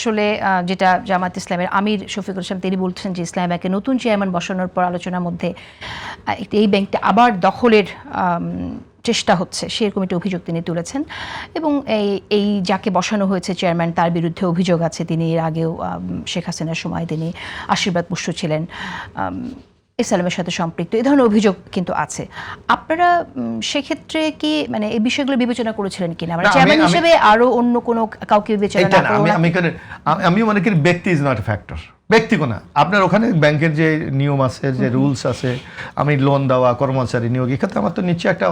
আসলে যেটা জামাত ইসলামের আমির শফিকুল ইসলাম তিনি বলছেন যে ইসলামী ব্যাংকের নতুন চেয়ারম্যান বসানোর পর আলোচনার মধ্যে এই ব্যাংকটা আবার দখলের চেষ্টা হচ্ছে সেরকম একটা অভিযোগ তিনি তুলেছেন এবং এই যাকে বসানো হয়েছে চেয়ারম্যান তার বিরুদ্ধে অভিযোগ আছে তিনি এর আগেও শেখ হাসিনার সময় তিনি আশীর্বাদ পুষ্ট ছিলেন, ইসলামের সাথে সম্পৃক্ত, এই ধরনের অভিযোগ কিন্তু আছে। আপনারা সেক্ষেত্রে কি মানে এই বিষয়গুলো বিবেচনা করেছিলেন কিনা, মানে চেয়ারম্যান হিসেবে আরো অন্য কোনো কাউকে বিবেচনা না করে? আমি মনে করি ব্যক্তি ইজ নট এ ফ্যাক্টর, ব্যক্তি না। আপনার ওখানে ব্যাংকের যে নিয়ম আছে, যে রুলস আছে, আমি লোন দেওয়া, কর্মচারী নিয়োগ, এক্ষেত্রে আমার তো নিশ্চয়ই একটা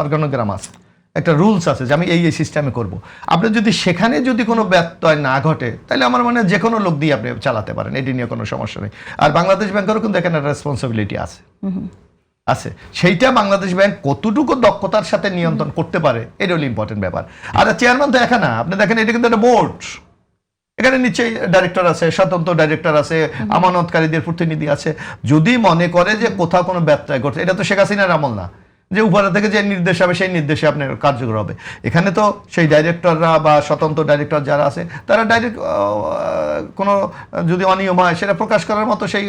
অর্গানোগ্রাম আছে, একটা রুলস আছে যে আমি এই সিস্টেমে করব। আপনার যদি সেখানে যদি কোনো ব্যত্যয় না ঘটে তাহলে আমার মানে যে কোনো লোক দিয়ে আপনি চালাতে পারেন, এটি নিয়ে কোনো সমস্যা নেই। আর বাংলাদেশ ব্যাংকেরও কিন্তু এখানে একটা রেসপন্সিবিলিটি আছে, সেইটা বাংলাদেশ ব্যাংক কতটুকু দক্ষতার সাথে নিয়ন্ত্রণ করতে পারে এটা হলো ইম্পর্টেন্ট ব্যাপার। আর চেয়ারম্যান তো একা না, আপনি দেখেন এটা কিন্তু একটা বোর্ড, এখানে নিশ্চয়ই ডাইরেক্টর আছে, স্বতন্ত্র ডাইরেক্টর আছে, আমানতকারীদের প্রতিনিধি আছে। যদি মনে করে যে কোথাও কোনো ব্যত্যয় ঘটছে, এটা তো শেখ হাসিনার আমল না যে উপরে থেকে যে নির্দেশ হবে সেই নির্দেশে আপনার কার্যকর হবে। এখানে তো সেই ডাইরেক্টররা বা স্বতন্ত্র ডাইরেক্টর যারা আছে তারা ডাইরেক্ট কোনো যদি অনিয়ম হয় সেটা প্রকাশ করার মতো সেই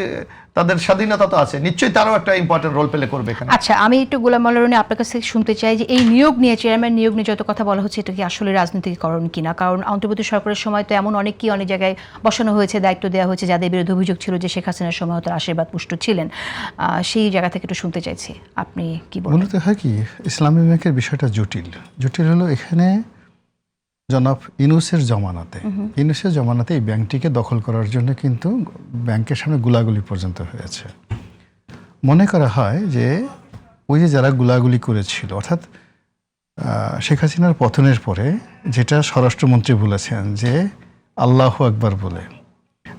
তাদের স্বাধীনতা তো আছে, নিশ্চয়ই তারাও একটা ইম্পর্টেন্ট রোল প্লে করবে এখানে। আচ্ছা, আমি একটু গোলাম মাওলা রনি আপনার কাছে শুনতে চাই যে এই নিয়োগ নিয়ে, চেয়ারম্যান নিয়োগ নিয়ে যত কথা বলা হচ্ছে এটা কি আসলে রাজনীতিকরণ কিনা? কারণ অন্তর্বর্তী সরকারের সময় তো এমন অনেক জায়গায় বসানো হয়েছে, দায়িত্ব দেওয়া হয়েছে যাদের বিরুদ্ধে অভিযোগ ছিল যে শেখ হাসিনার সময় তার আশীর্বাদ পুষ্ট ছিলেন। সেই জায়গা থেকে একটু শুনতে চাইছি আপনি কি বলেন। মূলত হয় কি, ইসলামী ব্যাংকের বিষয়টা জটিল হলো এখানে জনাব ইউনূসের জমানাতে এই ব্যাংকটিকে দখল করার জন্য কিন্তু ব্যাংকের সামনে গুলাগুলি পর্যন্ত হয়েছে। মনে করা হয় যে ওই যে যারা গুলাগুলি করেছিল, অর্থাৎ শেখ হাসিনার পতনের পরে যেটা স্বরাষ্ট্রমন্ত্রী বলেছেন যে আল্লাহু আকবার বলে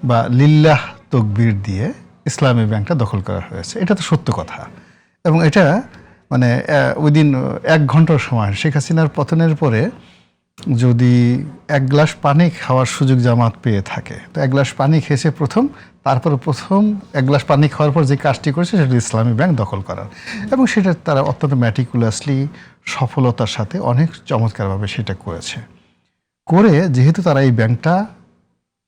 বা লিল্লাহ তকবীর দিয়ে ইসলামী ব্যাংকটা দখল করা হয়েছে, এটা তো সত্য কথা। এবং এটা মানে উইদিন 1 ঘন্টার সময় শেখ হাসিনার পতনের পরে যদি 1 গ্লাস পানি খাওয়ার সুযোগ জামাত পেয়ে থাকে তো 1 গ্লাস পানি খেয়েছে তারপর প্রথম 1 গ্লাস পানি খাওয়ার পর যে কাজটি করেছে সেটা ইসলামী ব্যাংক দখল করার, এবং সেটা তারা অত্যন্ত ম্যাটিকুলাসলি সফলতার সাথে অনেক চমৎকারভাবে সেটা করে যেহেতু তারা এই ব্যাংকটা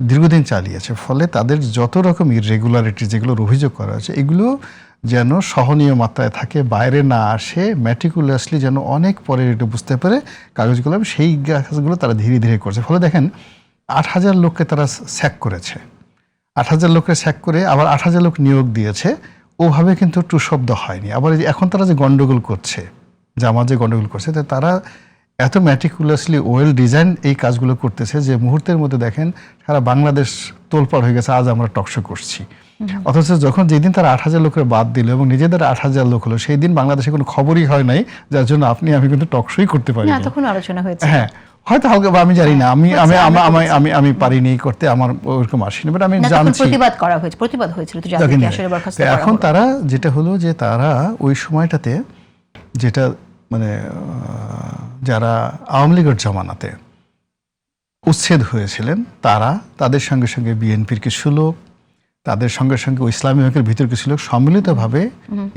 দীর্ঘদিন চালিয়েছে, ফলে তাদের যত রকম ইররেগুলারিটি যেগুলোর অভিযোগ করা হয়েছে এগুলো যেন সহনীয় মাত্রায় থাকে, বাইরে না আসে, ম্যাটিকুলাসলি যেন অনেক পরে এটা বুঝতে পারে কাগজগুলো, সেই কাজগুলো তারা ধীরে ধীরে করছে। ফলে দেখেন 8,000 লোককে তারা স্যাক করেছে, 8,000 লোককে স্যাক করে আবার 8,000 লোক নিয়োগ দিয়েছে, ওভাবে কিন্তু টু শব্দ হয়নি। আবার এখন তারা যে গন্ডগোল করছে, জামাত যে গন্ডগোল করছে, তারা এত ম্যাটিকুলাসলি ওয়েল ডিজাইন এই কাজগুলো করতেছে যে মুহূর্তের মধ্যে দেখেন সারা বাংলাদেশ তোলপাড় হয়ে গেছে, আজ আমরা টকশো করছি। অথচ যখন যেদিন তারা 8,000 লোকের বাদ দিল এবং নিজেদের 8,000 লোক হলো, সেই দিন বাংলাদেশে কোনো খবরই হয় নাই, যার জন্য আপনি আমি কিন্তু টকশোই করতে পারি না। তখন আলোচনা হয়েছে, হ্যাঁ হয়তো হালকা, আমি জানি না, আমি পারিনি করতে, আমার ওরকম আসেনি, বাট আমি জানছি প্রতিবাদ হয়েছিল। এখন তারা যেটা হলো যে তারা ওই সময়টাতে যেটা মানে যারা আওয়ামী লীগের জমানাতে উচ্ছেদ হয়েছিলেন তাদের সঙ্গে সঙ্গে বিএনপির কিছু লোক, তাদের সঙ্গে সঙ্গে ইসলামী ব্যাংকের ভিতর কিছু লোক সম্মিলিতভাবে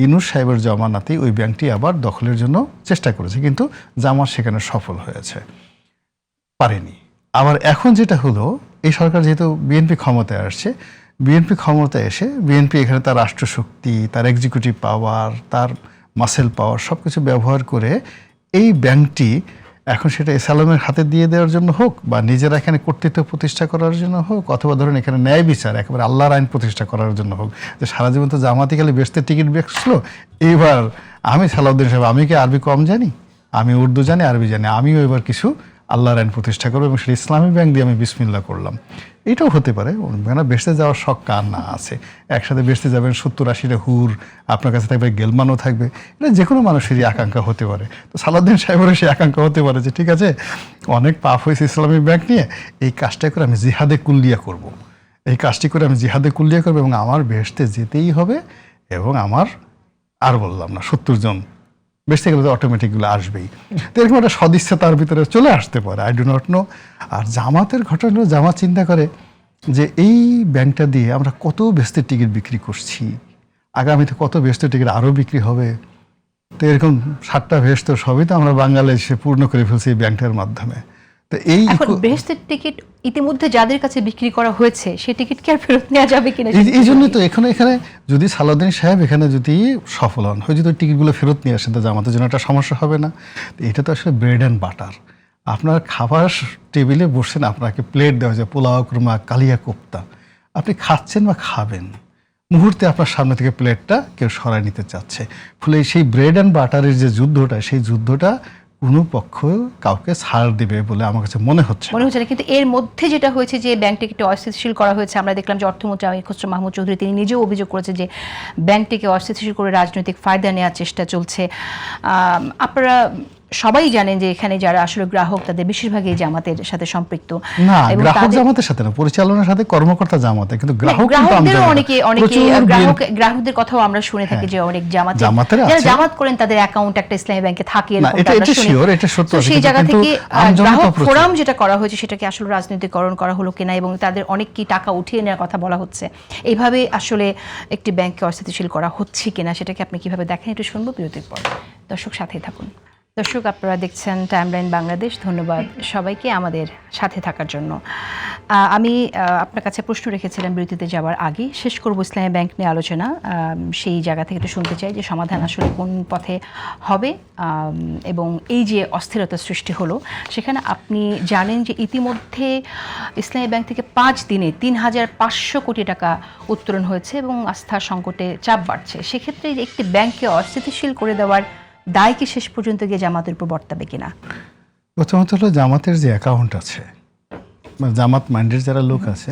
ইউনূস সাহেবের জমানাতেই ওই ব্যাংকটি আবার দখলের জন্য চেষ্টা করেছে, কিন্তু জামাত সেখানে সফল হয়েছে, পারেনি। আবার এখন যেটা হলো, এই সরকার যেহেতু বিএনপি ক্ষমতায় আসছে, বিএনপি এখানে তার রাষ্ট্রশক্তি, তার এক্সিকিউটিভ পাওয়ার, তার মাসেল পাওয়ার সব কিছু ব্যবহার করে এই ব্যাংকটি এখন সেটা এসালামের হাতে দিয়ে দেওয়ার জন্য হোক, বা নিজেরা এখানে কর্তৃত্ব প্রতিষ্ঠা করার জন্য হোক, অথবা ধরুন এখানে ন্যায় বিচার একেবারে আল্লাহর আইন প্রতিষ্ঠা করার জন্য হোক, যে সারা জীবন তো জামাতি খালি বেচতে টিকিট বেচছিল, এইবার আমি সালাউদ্দিন সাহেব, আমি কি আরবি কম জানি, আমি উর্দু জানি, আরবি জানি, আমিও এবার কিছু আল্লাহর আইন প্রতিষ্ঠা করবো এবং সেটা ইসলামী ব্যাংক দিয়ে আমি বিসমিল্লাহ করলাম। এটাও হতে পারে, কেন বেচতে যাওয়ার শখ কার না আছে, একসাথে বেচতে যাবেন 70-80টা হুর, আপনার কাছে থাকবে, গেলমানও থাকবে, এটা যে কোনো মানুষেরই আকাঙ্ক্ষা হতে পারে। তো সালাউদ্দিন সাহেবেরও সেই আকাঙ্ক্ষা হতে পারে যে ঠিক আছে, অনেক পাপ হয়েছে ইসলামী ব্যাংক নিয়ে, এই কাজটা করে আমি জিহাদে কুল্লিয়া করব, এবং আমার বেহেশতে যেতেই হবে, এবং আমার আর বললাম না 70 জন বেচতে গেলে তো অটোমেটিকগুলো আসবেই। তো এরকম একটা সদিচ্ছা তার ভিতরে চলে আসতে পারে, আই ডু নট নো। আর জামাতের ঘটনা, জামাত চিন্তা করে যে এই ব্যাংকটা দিয়ে আমরা কত বেহেশতের টিকিট বিক্রি করছি, আগামীতে কত বেহেশতের টিকিট আরও বিক্রি হবে, তো এরকম 7টা বেহেশত সবই তো আমরা বাংলাদেশে পূর্ণ করে ফেলছি এই ব্যাংকটার মাধ্যমে। তো এই এখন বেহেশতের টিকিট ইতিমধ্যে যাদের কাছে বিক্রি করা হয়েছে সেই টিকিট কি আর ফেরত নেওয়া যাবে কিনা এই জন্যই তো এখানে যদি সালাউদ্দিন সাহেব এখানে যদি সফল হন, হয় যদি টিকিটগুলো ফেরত নিয়ে আসেন, তো জামাতের জন্য একটা সমস্যা হবে না। তো এটা তো আসলে ব্রেড অ্যান্ড বাটার। আপনার খাবার টেবিলে বসছেন, আপনাকে প্লেট দেওয়া হয়েছে পোলাও কুরমা কালিয়া কোপ্তা, আপনি খাচ্ছেন বা খাবেন, মুহূর্তে আপনার সামনে থেকে প্লেটটা কেউ সরাই নিতে চাচ্ছে। ফলে সেই ব্রেড অ্যান্ড বাটারের যে যুদ্ধটা, সেই যুদ্ধটা কোনো পক্ষ কাউকে ছাড় দিবে বলে আমার কাছে মনে হচ্ছে না। কিন্তু এর মধ্যে যেটা হয়েছে যে ব্যাংকটিকে অস্থিতিশীল করা হয়েছে, আমরা দেখলাম যে অর্থমন্ত্রী আমির খসরু মাহমুদ চৌধুরী তিনি নিজেও অভিযোগ করেছেন যে ব্যাংকটিকে অস্থিতিশীল করে রাজনৈতিক ফায়দা নেওয়ার চেষ্টা চলছে। আপনারা সবাই জানেন যে এখানে যারা আসলে গ্রাহক তাদের বেশিরভাগই জামাতের সাথে সম্পৃক্ত। না, গ্রাহক জামাতের সাথে না, পরিচালনার সাথে কর্মকর্তা জামাতে, কিন্তু গ্রাহকদেরও অনেকে গ্রাহকদের কথাও আমরা শুনে থাকি যে অনেক যারা জামাত করেন তাদের অ্যাকাউন্ট একটা ইসলামী ব্যাংকে থাকে, সেই জায়গা থেকে গ্রাহক ফোরাম যেটা করা হয়েছে সেটাকে আসলে রাজনৈতিকরণ করা হলো কিনা এবং তাদের অনেক কি টাকা উঠিয়ে নেওয়ার কথা বলা হচ্ছে, এইভাবে আসলে একটি ব্যাংককে অস্থিতিশীল করা হচ্ছে কিনা সেটাকে আপনি কিভাবে দেখেন একটু শুনবো বিরতির পর। দর্শক সাথেই থাকুন। দর্শক আপনারা দেখছেন টাইমলাইন বাংলাদেশ। ধন্যবাদ সবাইকে আমাদের সাথে থাকার জন্য। আমি আপনার কাছে প্রশ্ন রেখেছিলাম বিরতিতে যাওয়ার আগে, শেষ করব ইসলামী ব্যাংক নিয়ে আলোচনা। সেই জায়গা থেকে একটু শুনতে চাই যে সমাধান আসলে কোন পথে হবে এবং এই যে অস্থিরতা সৃষ্টি হলো সেখানে আপনি জানেন যে ইতিমধ্যে ইসলামী ব্যাংক থেকে 5 দিনে 3,500 কোটি টাকা উত্তোলন হয়েছে এবং আস্থার সংকটে চাপ বাড়ছে। সেক্ষেত্রে একটি ব্যাংককে অস্থিতিশীল করে দেওয়ার দায় কি শেষ পর্যন্ত গিয়ে জামাতের উপর বর্তাবে কিনা? প্রথমত হলো জামাতের যে অ্যাকাউন্ট আছে, মানে জামাত মাইন্ডের যারা লোক আছে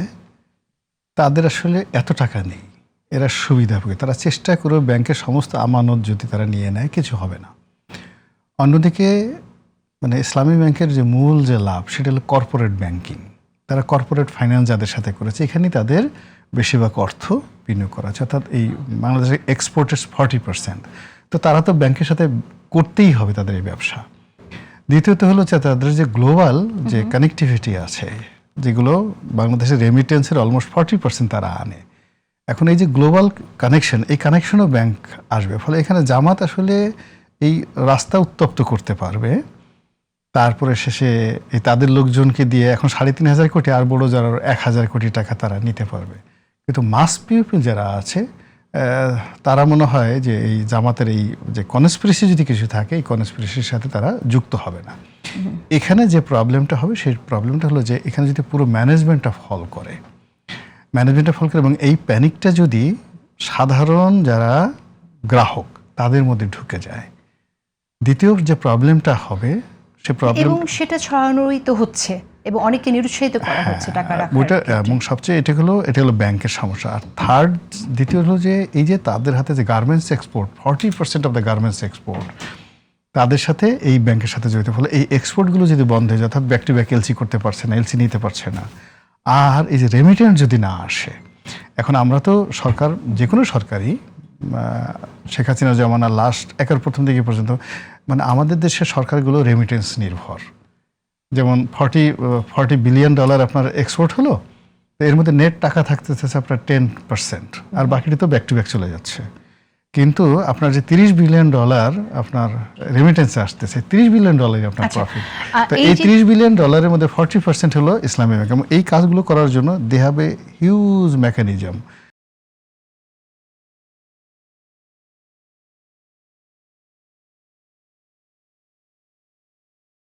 তাদের আসলে এত টাকা নেই, এরা সুবিধাভোগী, তারা চেষ্টা করে ব্যাংকের সমস্ত আমানত যদি তারা নিয়ে নেয় কিছু হবে না। অন্যদিকে মানে ইসলামী ব্যাংকের যে মূল যে লাভ সেটা হলো কর্পোরেট ব্যাংকিং, তারা কর্পোরেট ফাইন্যান্স যাদের সাথে করেছে এখানেই তাদের বেশিরভাগ অর্থ বিনিয়োগ করা আছে, অর্থাৎ এই বাংলাদেশের এক্সপোর্টের 40%। তো তারা তো ব্যাংকের সাথে করতেই হবে তাদের এই ব্যবসা। দ্বিতীয়ত হলো যে তাদের যে গ্লোবাল যে কানেক্টিভিটি আছে, যেগুলো বাংলাদেশের রেমিটেন্সের অলমোস্ট 40% তারা আনে। এখন এই যে গ্লোবাল কানেকশন, এই কানেকশনও ব্যাংক আসবে, ফলে এখানে জামাত আসলে এই রাস্তা উত্তপ্ত করতে পারবে। তারপরে শেষে এই তাদের লোকজনকে দিয়ে এখন 3,500 কোটি, আর বড় যারা 1,000 কোটি টাকা তারা নিতে পারবে। কিন্তু মাস পিপল যারা আছে তারা মনে হয় যে এই জামাতের এই যে কনস্পিরেসি যদি কিছু থাকে, এই কনস্পিরেসির সাথে তারা যুক্ত হবে না। এখানে যে প্রবলেমটা হবে সেই প্রবলেমটা হলো যে এখানে যদি পুরো ম্যানেজমেন্টটা ফল করে এবং এই প্যানিকটা যদি সাধারণ যারা গ্রাহক তাদের মধ্যে ঢুকে যায়, দ্বিতীয় যে প্রবলেমটা হবে সে প্রবলেম, এবং সেটা ছড়ানোই তো হচ্ছে এবং অনেকে নিরুৎসাহিত করা হচ্ছে টাকা রাখার। এবং সবচেয়ে এটা হলো ব্যাংকের সমস্যা। আর দ্বিতীয় হলো যে এই যে তাদের হাতে যে garments export, 40% of the garments export তাদের সাথে এই ব্যাংকের সাথে জড়িত। ফলে এই এক্সপোর্টগুলো যদি বন্ধ হয়ে যায়, অর্থাৎ ব্যাক টু ব্যাক এলসি করতে পারছে না, এলসি নিতে পারছে না, আর এই যে রেমিটেন্স যদি না আসে, এখন আমরা তো সরকার যে কোনো সরকারি শেখ হাসিনা জমানা লাস্ট একের প্রথম দিকে পর্যন্ত মানে আমাদের দেশের সরকারগুলো রেমিটেন্স নির্ভর। যেমন $40 বিলিয়ন আপনার এক্সপোর্ট হলো, এর মধ্যে নেট টাকা থাকতেছে আপনার 10%, আর বাকিটা তো ব্যাক টু ব্যাক চলে যাচ্ছে। কিন্তু আপনার যে $30 বিলিয়ন আপনার রেমিটেন্সে আসতেছে, $30 বিলিয়ন আপনার প্রফিট। তো এই $30 বিলিয়ন মধ্যে 40% হলো ইসলামী ব্যাংক। এবং এই কাজগুলো করার জন্য they have a huge mechanism.